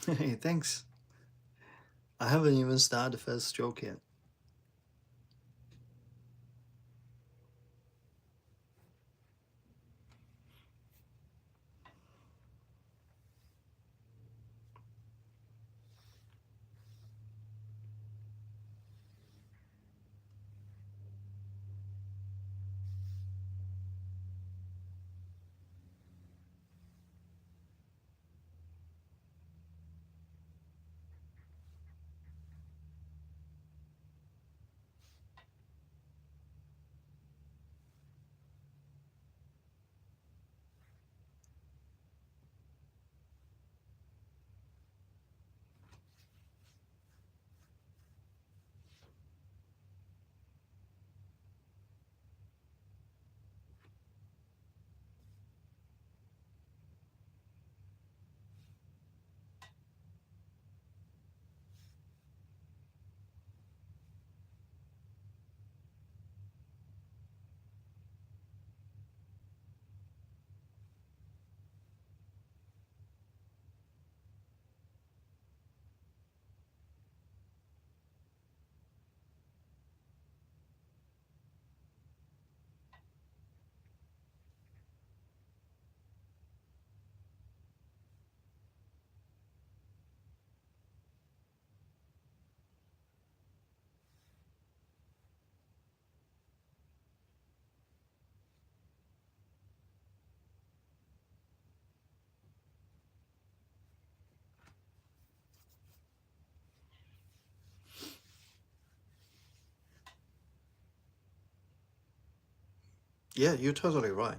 Hey, thanks. I haven't even started the first stroke yet. Yeah, you're totally right.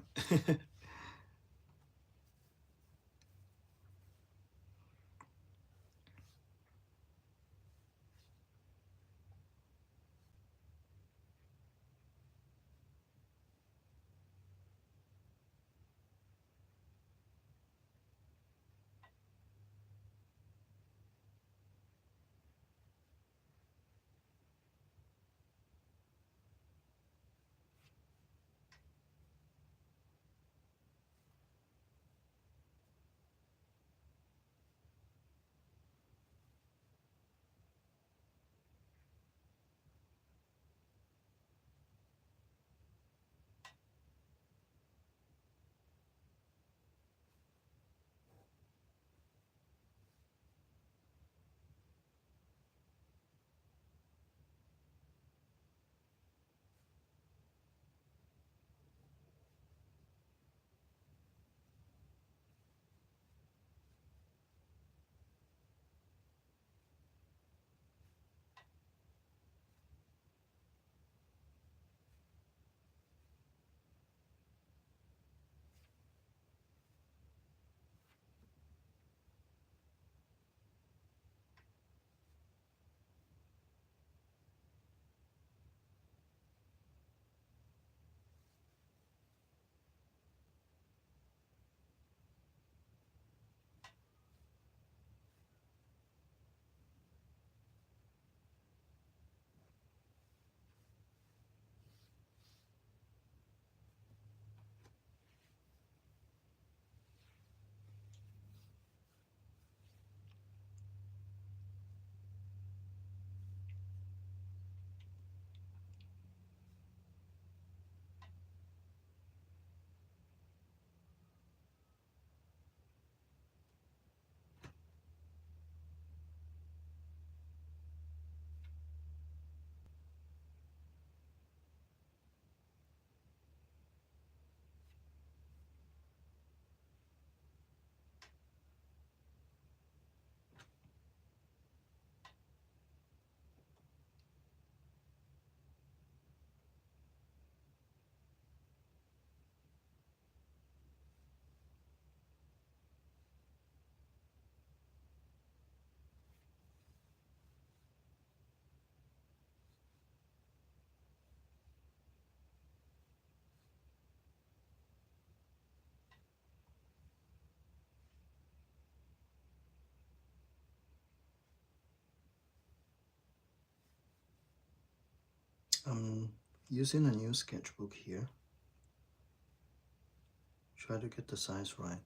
I'm using a new sketchbook here. Try to get the size right.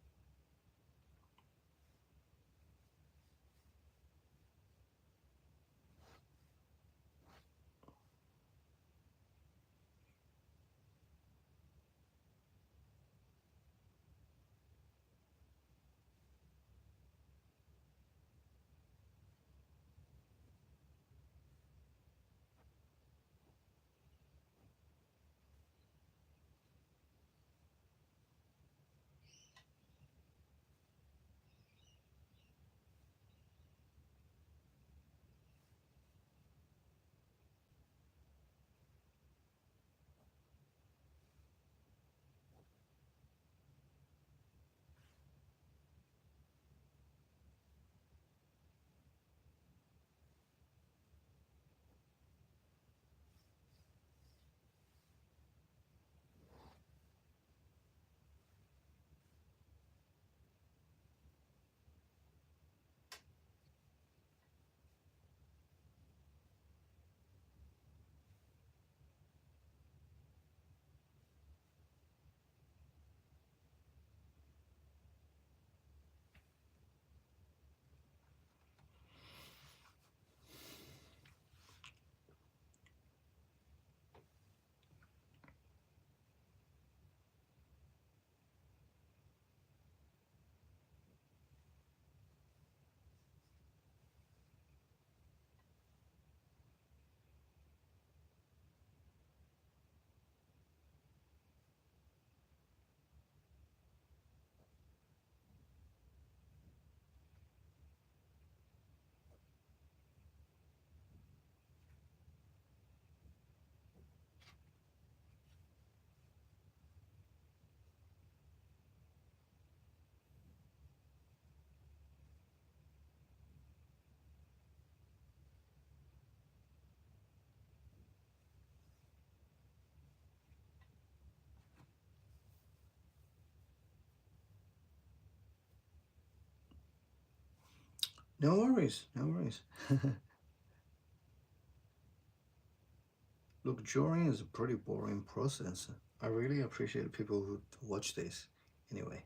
No worries, no worries. Look, drawing is a pretty boring process. I really appreciate people who watch this. Anyway,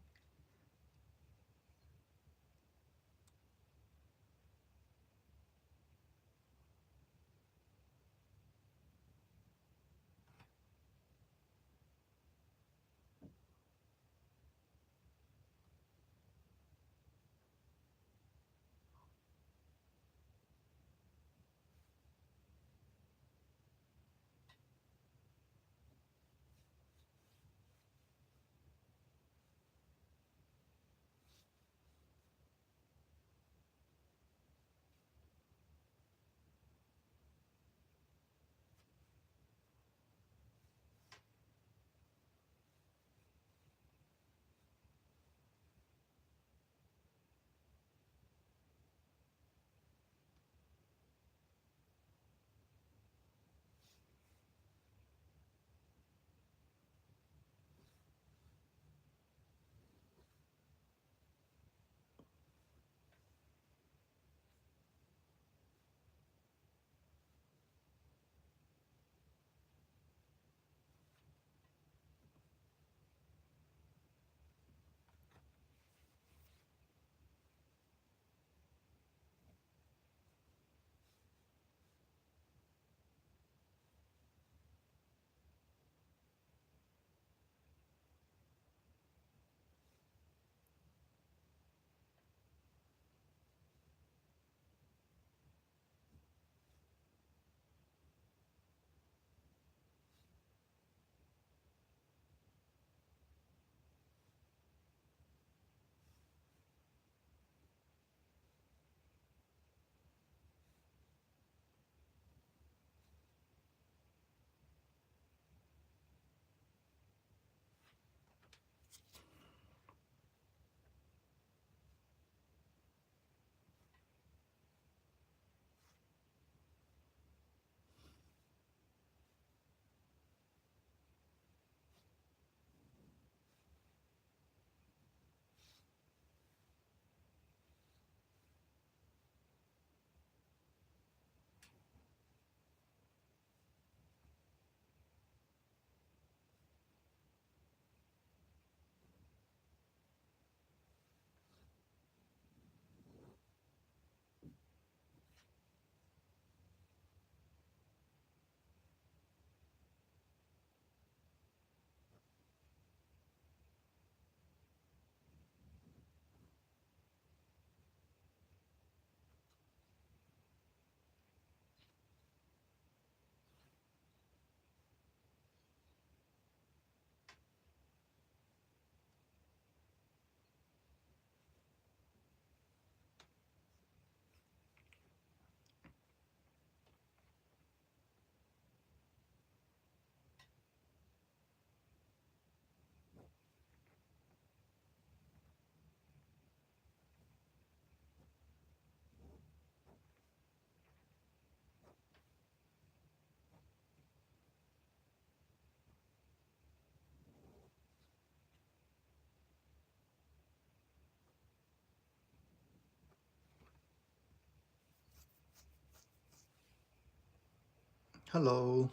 hello.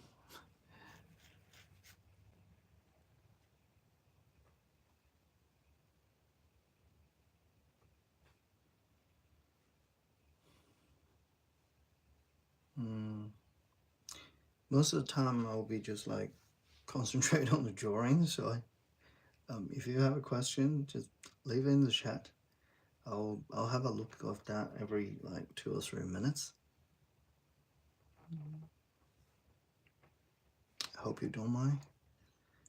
Mm, most of the time, I'll be just like concentrate on the drawing. So, if you have a question, just leave it in the chat. I'll have a look of that every like 2 or 3 minutes. I hope you don't mind,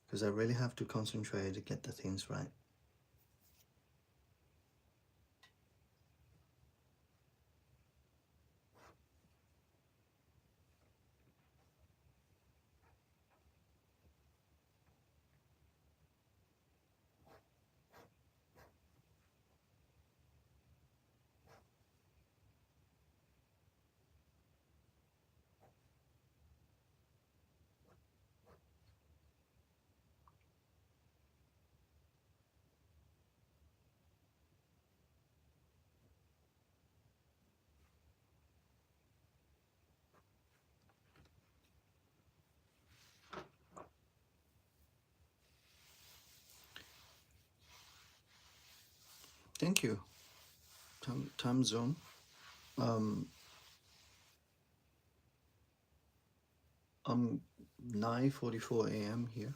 because I really have to concentrate to get the things right. Thank you. Time zone. Um, I'm 9:44 a.m. here.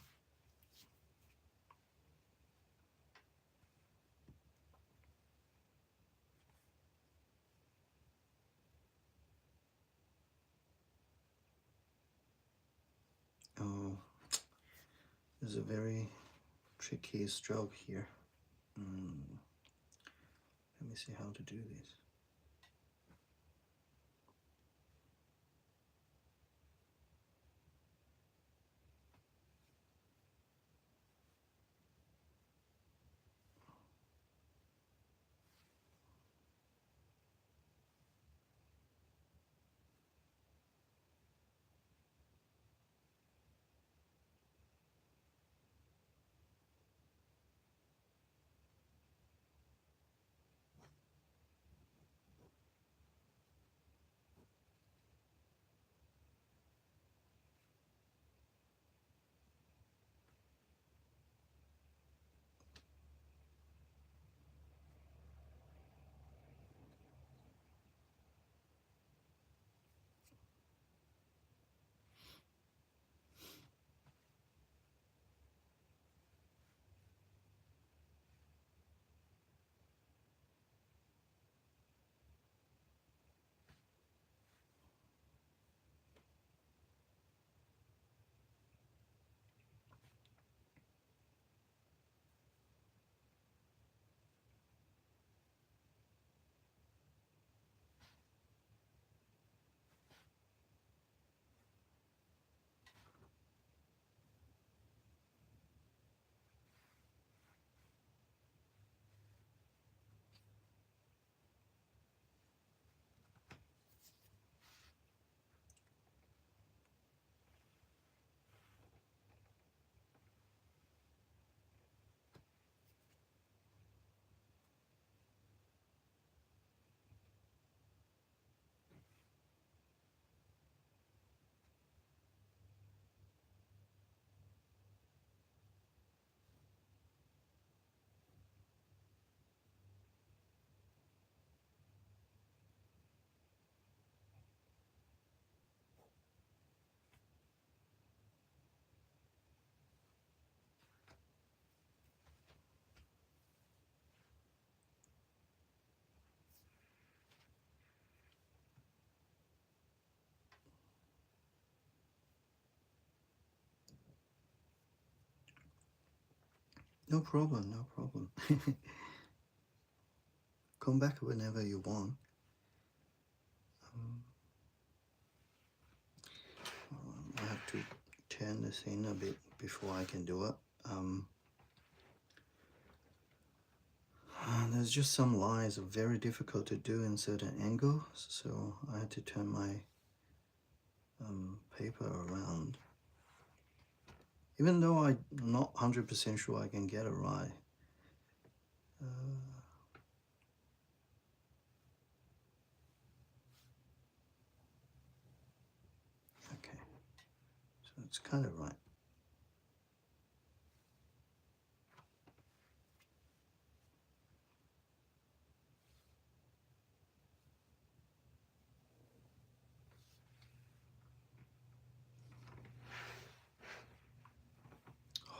Oh, there's a very tricky stroke here. Let me see how to do this. No problem, no problem. Come back whenever you want. I have to turn this in a bit before I can do it. There's just some lines are very difficult to do in certain angles, so I had to turn my paper around. Even though I'm not 100% sure I can get it right. Okay, so it's kind of right.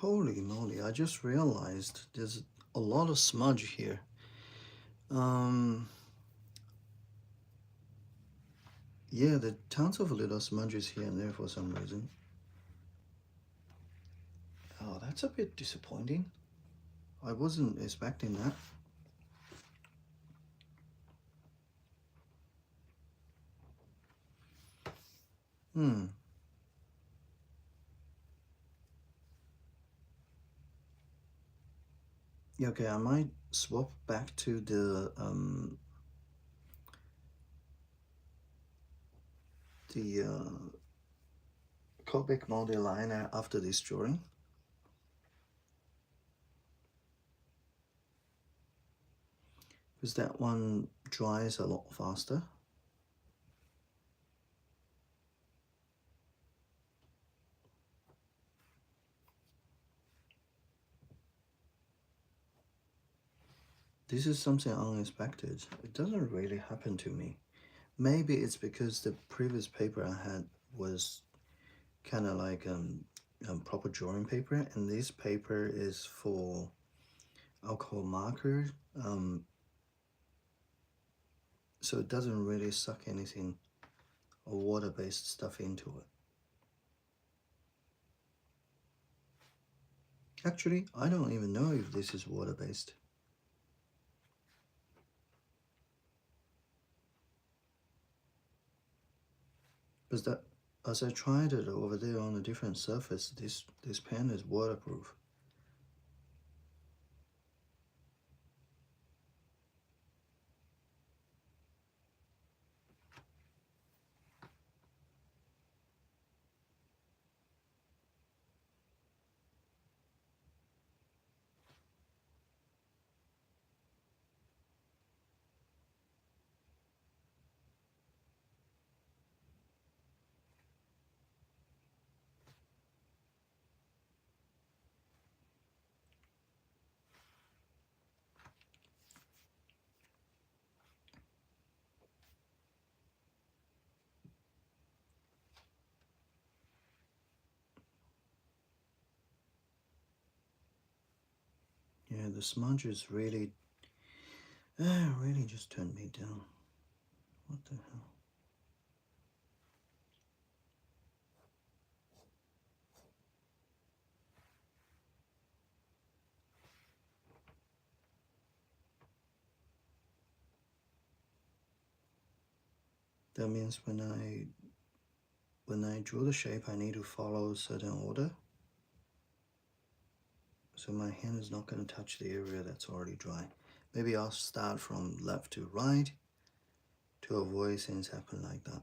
Holy moly, I just realized there's a lot of smudge here. Yeah, there are tons of little smudges here and there for some reason. Oh, that's a bit disappointing. I wasn't expecting that. Yeah, okay, I might swap back to the Copic model liner after this drawing. Because that one dries a lot faster. This is something unexpected. It doesn't really happen to me. Maybe it's because the previous paper I had was kind of like proper drawing paper, and this paper is for alcohol markers. So it doesn't really suck anything or water-based stuff into it. Actually, I don't even know if this is water-based. But that, as I tried it over there on a different surface, this pen is waterproof. Yeah, the smudges really just turned me down. What the hell? That means when I draw the shape, I need to follow a certain order. So my hand is not going to touch the area that's already dry. Maybe I'll start from left to right to avoid things happen like that.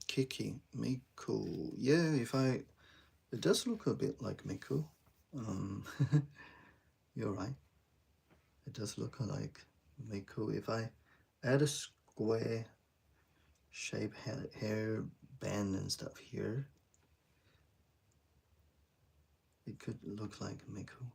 Kiki, Miku. Yeah, it does look a bit like Miku. Um, you're right. It does look like Miku. If I add a square shape hair band and stuff here, it could look like Miku.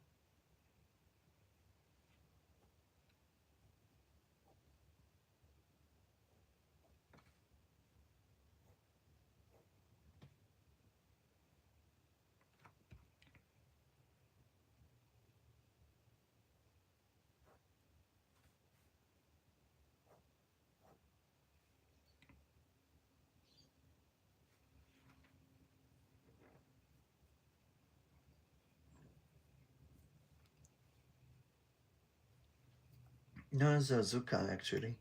No, it's Asuka actually.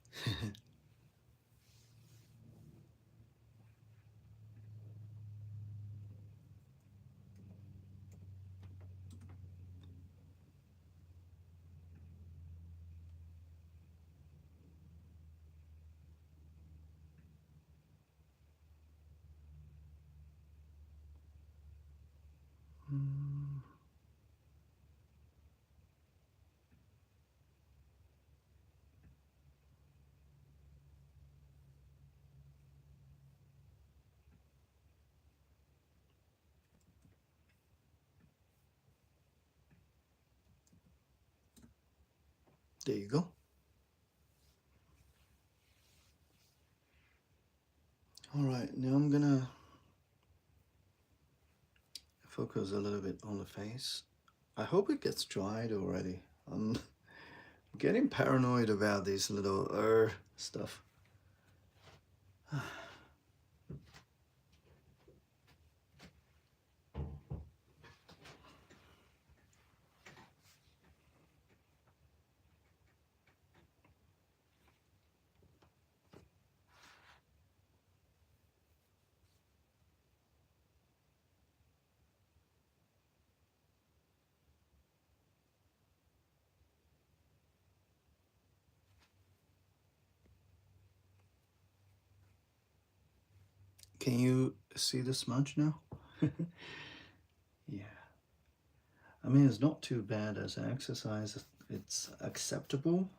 There you go. All right, now I'm gonna focus a little bit on the face. I hope it gets dried already. getting paranoid about these little stuff. Can you see the smudge now? Yeah. I mean, it's not too bad as an exercise. It's acceptable.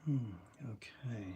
Okay.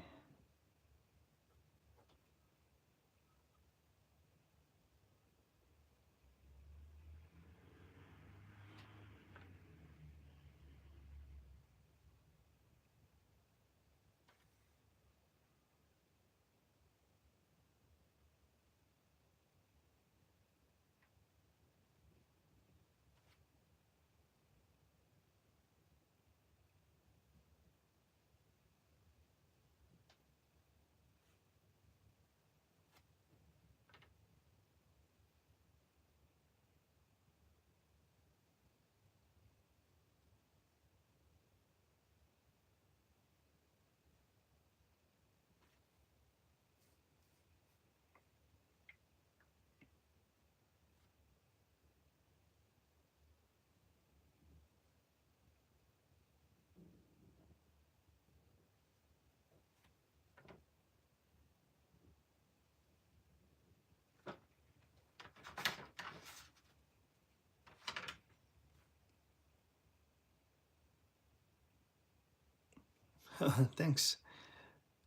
Thanks.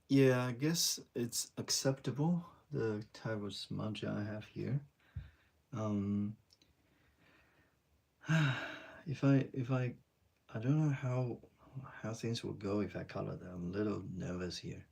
Yeah, I guess it's acceptable, the type of smudge I have here. Um, if I don't know how things will go if I color them. I'm a little nervous here.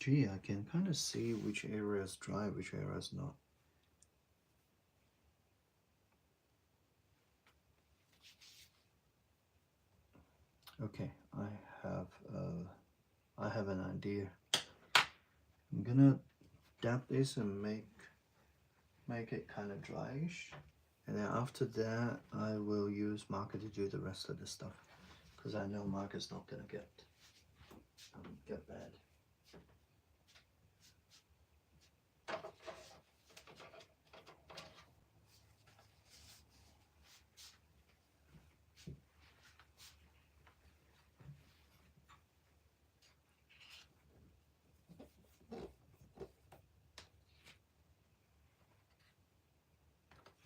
Gee, I can kind of see which areas dry, which areas not. Okay, have uh, I have an idea. I'm gonna dab this and make it kind of dryish, and then after that I will use marker to do the rest of the stuff, because I know marker's not gonna get bad.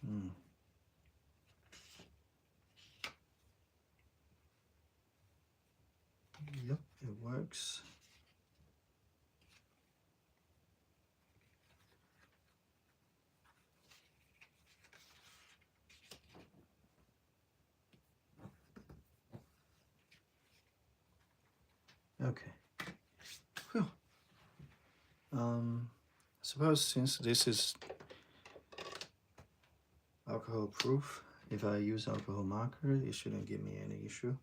Mm. Yep, it works. Okay. Whew. I suppose since this is alcohol proof, if I use alcohol marker, it shouldn't give me any issue.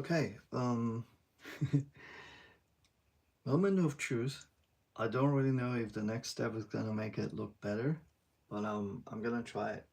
Okay, moment of truth. I don't really know if the next step is gonna make it look better, but I'm gonna try it.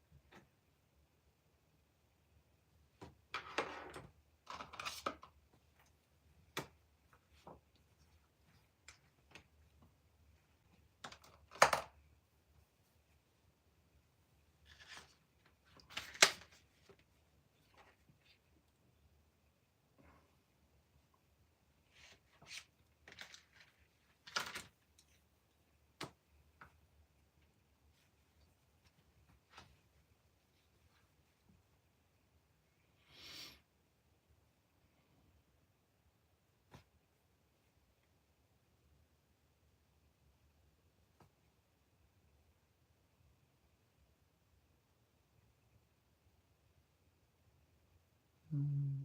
Mm.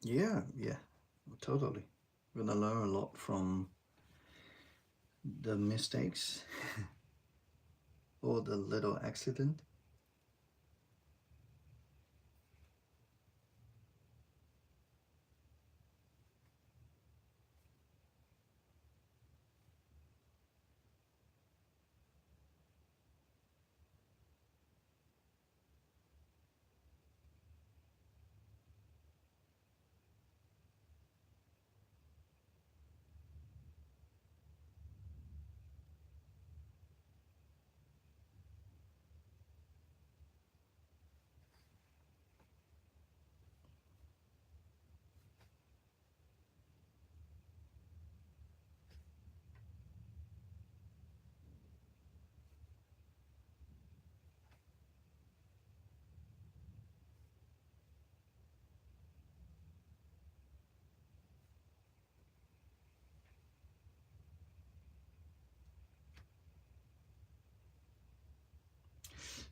Yeah, totally. We're gonna learn a lot from the mistakes or the little accident.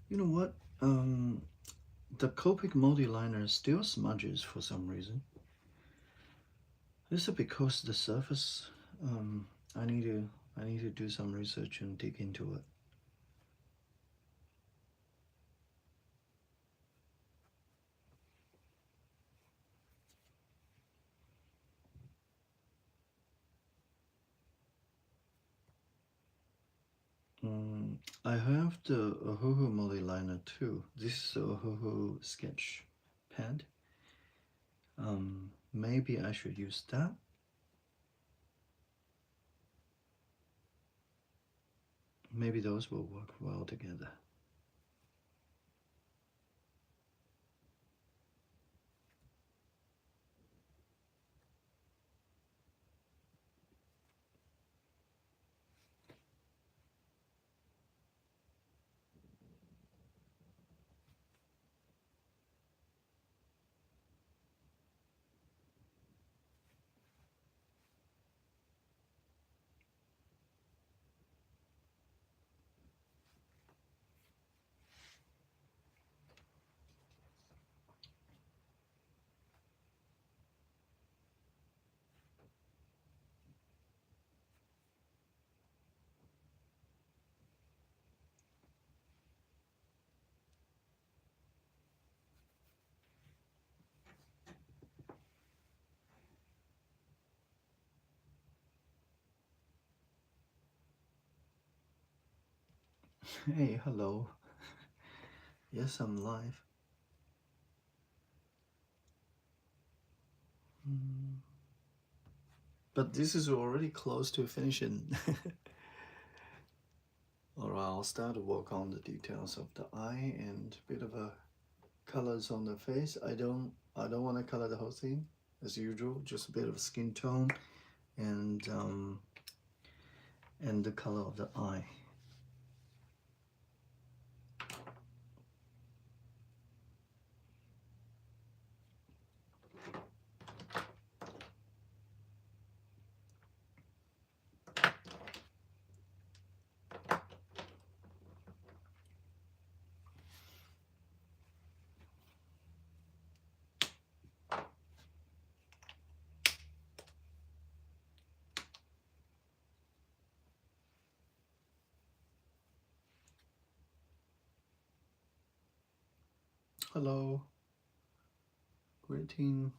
You know what? The Copic multi-liner still smudges for some reason. Is it because the surface? Um, I need to I need to do some research and dig into it. Mm, I have the Ohuhu multi-liner too. This is the Ohuhu sketch pad. Maybe I should use that. Maybe those will work well together. Hey, hello. Yes, I'm live. Mm, but this is already close to finishing. Alright, I'll start to work on the details of the eye and a bit of a colors on the face. I don't want to color the whole thing as usual. Just a bit of skin tone and the color of the eye. Hello, greeting.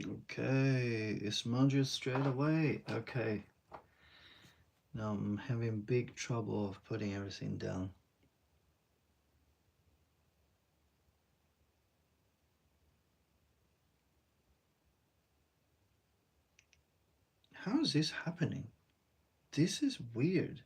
Okay, it smudges straight away. Okay, now I'm having big trouble of putting everything down. How is this happening? This is weird.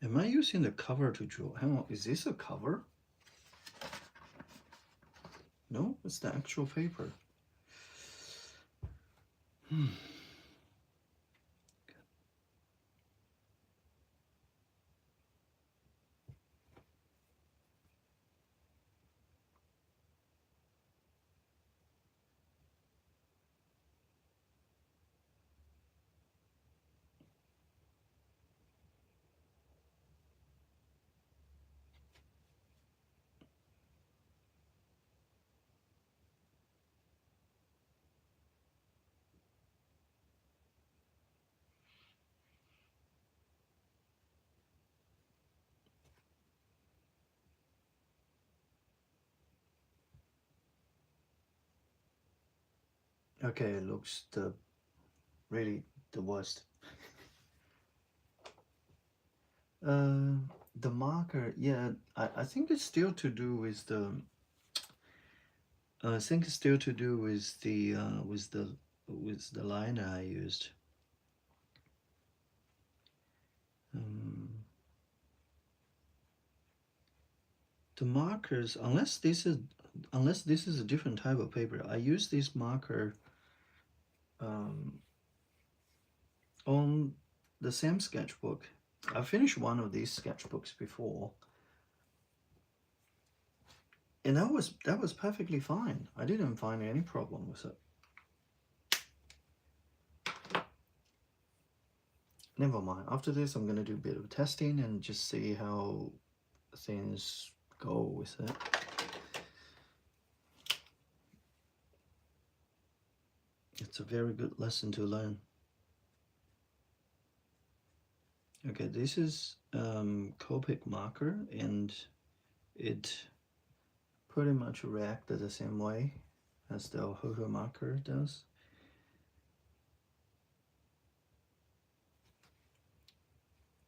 Am I using the cover to draw? Hang on, is this a cover? No, it's the actual paper. Hmm. Okay, it looks really the worst. Uh, the marker, yeah, I think it's still to do with the. I think it's still to do with the liner I used. Um, the markers, unless this is a different type of paper, I use this marker um, on the same sketchbook. I finished one of these sketchbooks before, and that was perfectly fine. I didn't find any problem with it. Never mind. After this, I'm gonna do a bit of testing and just see how things go with it. It's a very good lesson to learn. Okay, this is Copic marker, and it pretty much reacted the same way as the Hoho marker does.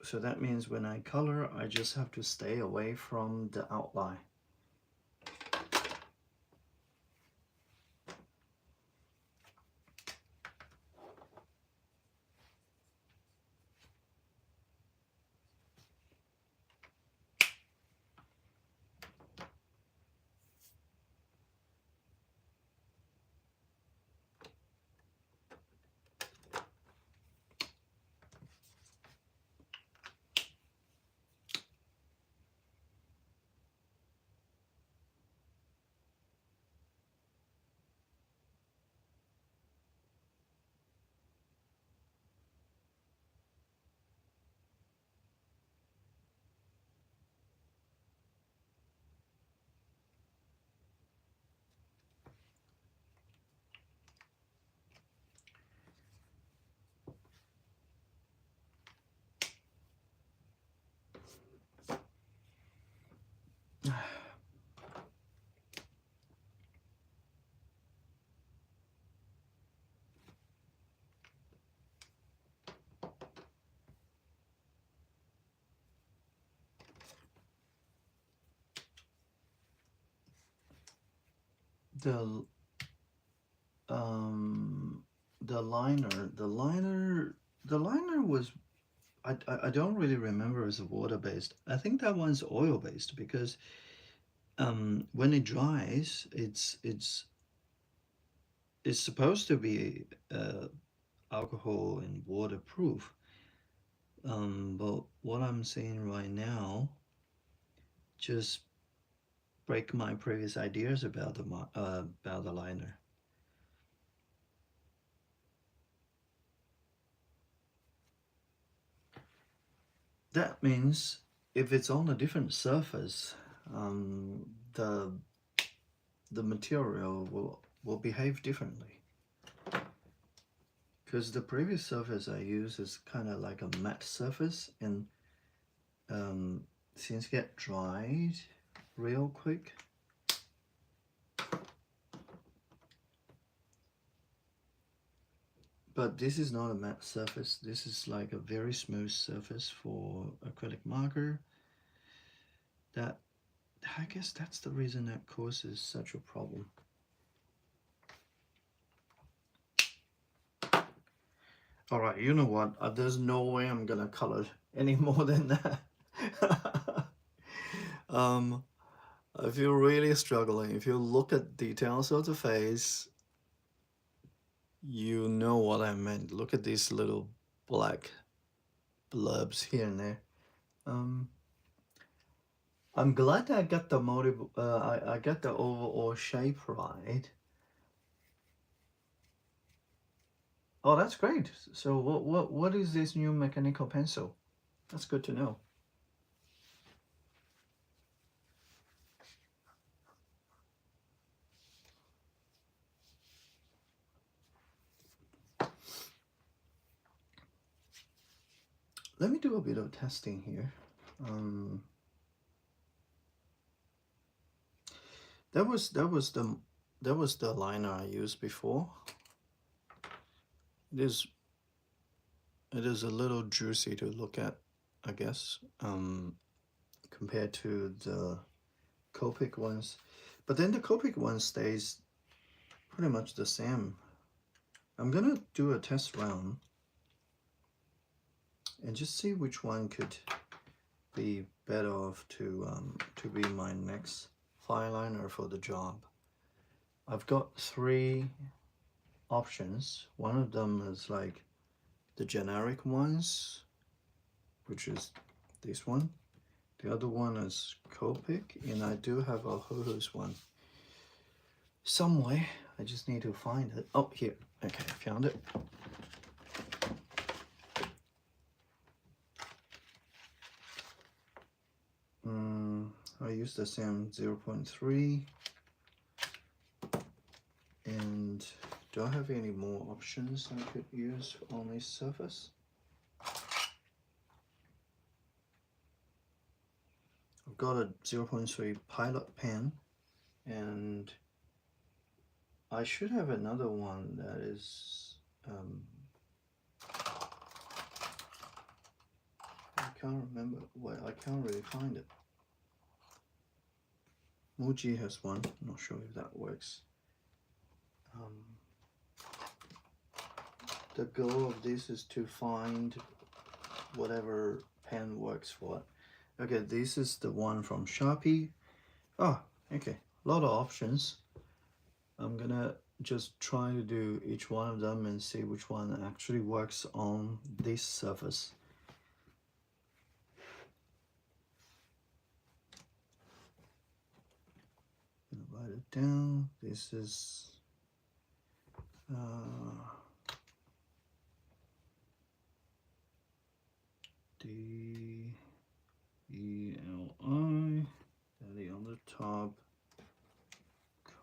So that means when I color, I just have to stay away from the outline. The um the liner, the liner was I don't really remember as water based. I think that one's oil based because when it dries, it's supposed to be alcohol and waterproof, But what I'm saying right now just break my previous ideas about the liner. That means if it's on a different surface, the material will behave differently. Because the previous surface I use is kind of like a matte surface, and things get dried real quick. But this is not a matte surface. This is like a very smooth surface for acrylic marker. That, I guess that's the reason that causes such a problem. All right, you know what? There's no way I'm gonna color any more than that. If you're really struggling, if you look at details of the face, you know what I meant. Look at these little black blurbs here and there. I'm glad I got the motive. I got the overall shape right. Oh, that's great. So what is this new mechanical pencil? That's good to know. Let me do a bit of testing here. That was the liner I used before. It is a little juicy to look at, I guess, compared to the Copic ones. But then the Copic one stays pretty much the same. I'm gonna do a test round and just see which one could be better off to be my next fine liner for the job. I've got 3 options. One of them is like the generic ones, which is this one. The other one is Copic, and I do have a Hoho's one somewhere. I just need to find it. Oh, here. Okay, I found it. I use the same 0.3. And do I have any more options I could use on this surface? I've got a 0.3 pilot pen, and I should have another one that is I can't remember. Well, I can't really find it. Muji has one. Not sure if that works. The goal of this is to find whatever pen works for it. Okay, this is the one from Sharpie. Oh, okay, a lot of options. I'm gonna just try to do each one of them and see which one actually works on this surface. I'm gonna write it down. This is D-E-L-I, Daddy on the top,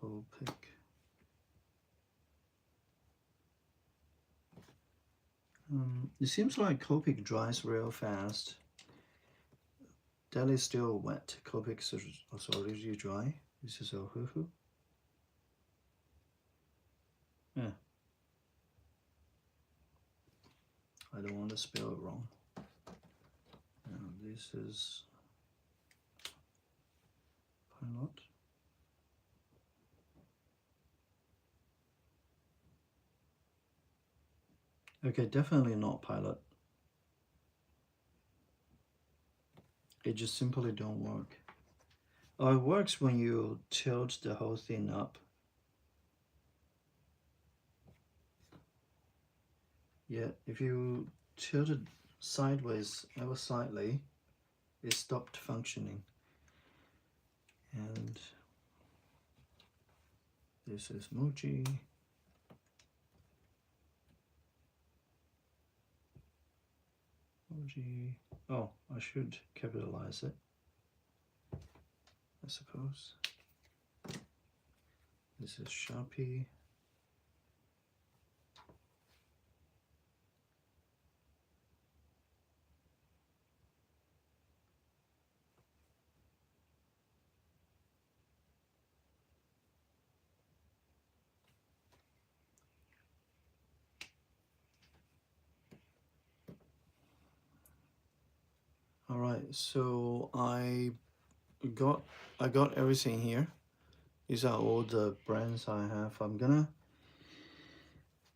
Copic. It seems like Copic dries real fast. That is still wet. Copic is already dry. This is a hoo-hoo. Yeah. I don't want to spell it wrong. And this is pilot. Okay, definitely not pilot. It just simply don't work. Oh, it works when you tilt the whole thing up. Yeah, if you tilt it sideways, ever slightly, it stopped functioning. And this is Muji. Muji. Oh, I should capitalize it, I suppose. This is Sharpie. All right, so I got everything here. These are all the brands I have. I'm gonna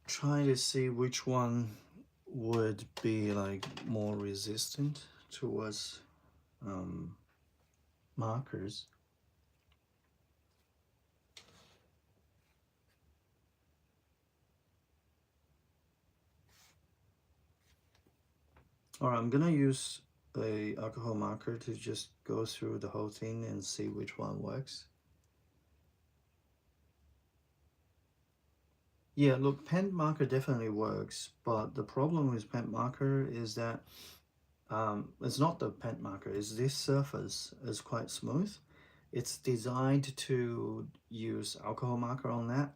try to see which one would be like more resistant towards markers. All right, I'm gonna use a alcohol marker to just go through the whole thing and see which one works. Yeah, look, pen marker definitely works, but the problem with pen marker is that it's not the pen marker, it's this surface is quite smooth. It's designed to use alcohol marker on that.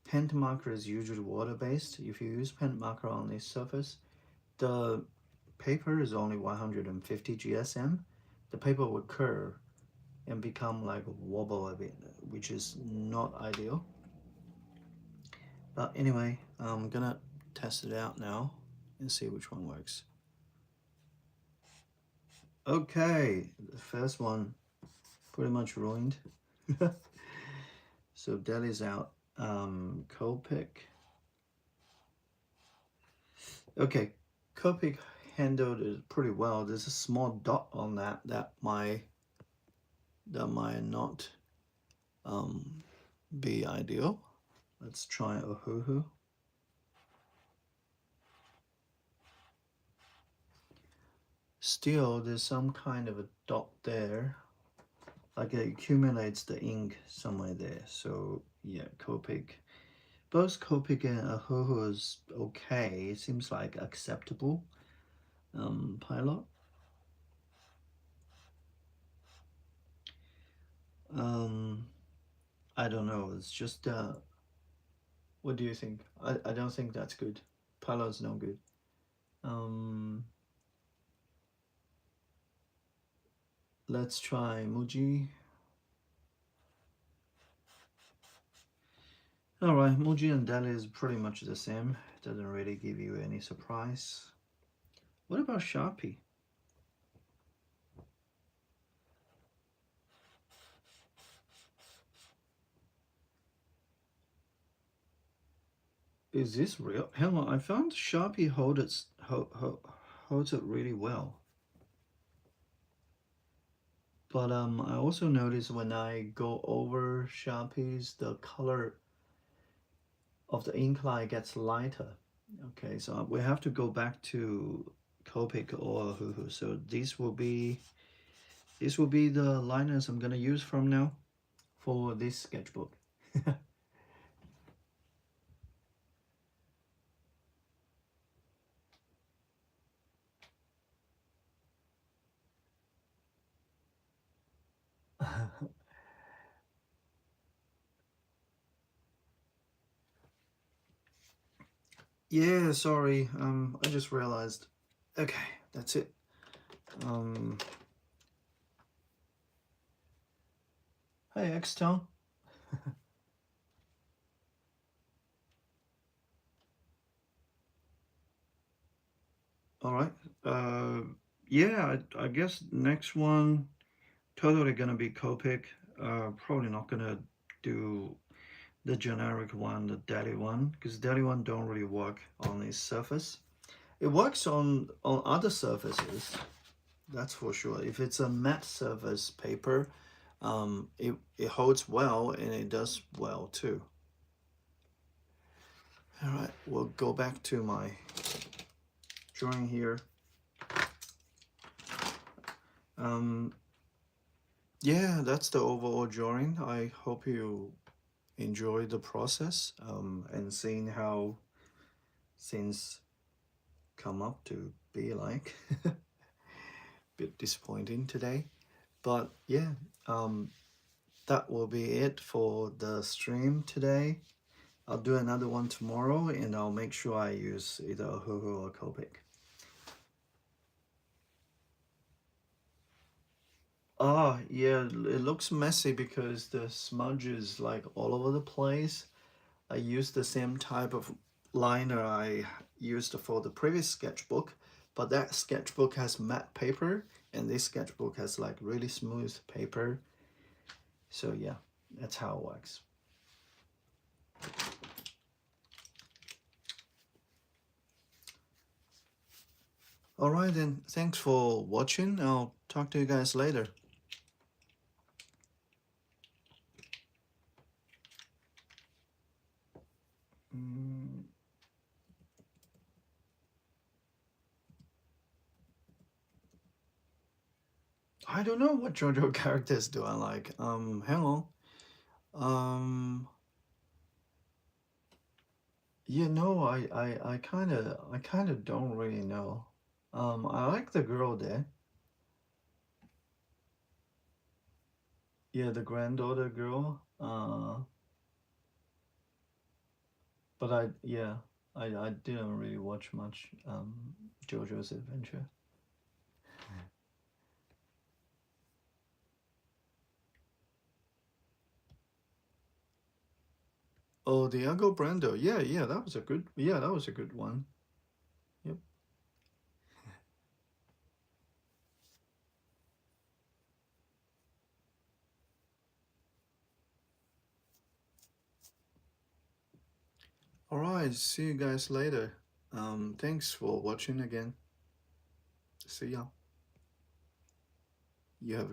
Pen marker is usually water-based. If you use pen marker on this surface, the paper is only 150 GSM. The paper will curve and become like wobble a bit, which is not ideal. But anyway, I'm gonna test it out now and see which one works. Okay, the first one pretty much ruined. So Delhi's out. Copic. Okay, Copic handled it pretty well. There's a small dot on that might not be ideal. Let's try Ohuhu. Still, there's some kind of a dot there, like it accumulates the ink somewhere there. So yeah, Copic. Both Copic and Ohuhu is okay. It seems like acceptable. Pilot. I don't know. It's just what do you think? I don't think that's good. Pilot's no good. Let's try Muji. Alright, Muji and Delhi is pretty much the same. It doesn't really give you any surprise. What about Sharpie? Is this real? Hang on, I found Sharpie holds it really well. But I also notice when I go over Sharpies, the color of the ink line gets lighter. Okay, so we have to go back to Copic or Ohuhu. So these will be the liners I'm gonna use from now for this sketchbook. Yeah, sorry. I just realized. Okay, that's it. Hey, X-Tone. All right. Yeah, I guess next one totally gonna be Copic. Probably not gonna do the generic one, the Daddy one, because Daddy one don't really work on this surface. It works on other surfaces, that's for sure. If it's a matte surface paper, it holds well and it does well too. All right, we'll go back to my drawing here. Um, yeah, that's the overall drawing. I hope you enjoy the process and seeing how things come up to be like. Bit disappointing today, but yeah, um, that will be it for the stream today. I'll do another one tomorrow, and I'll make sure I use either a Huhu or Copic. Ah, yeah, it looks messy because the smudge is like all over the place. I used the same type of liner I used for the previous sketchbook, but that sketchbook has matte paper, and this sketchbook has like really smooth paper. So yeah, that's how it works. Alright then, thanks for watching. I'll talk to you guys later. Mm, I don't know what JoJo characters do I like. Hang on. Um, yeah, no, I kind of don't really know. I like the girl there. Yeah, the granddaughter girl. But I didn't really watch much JoJo's Adventure. Oh, Diego Brando. Yeah, yeah, that was a good. Yeah, that was a good one. Yep. All right. See you guys later. Thanks for watching again. See ya. You have a good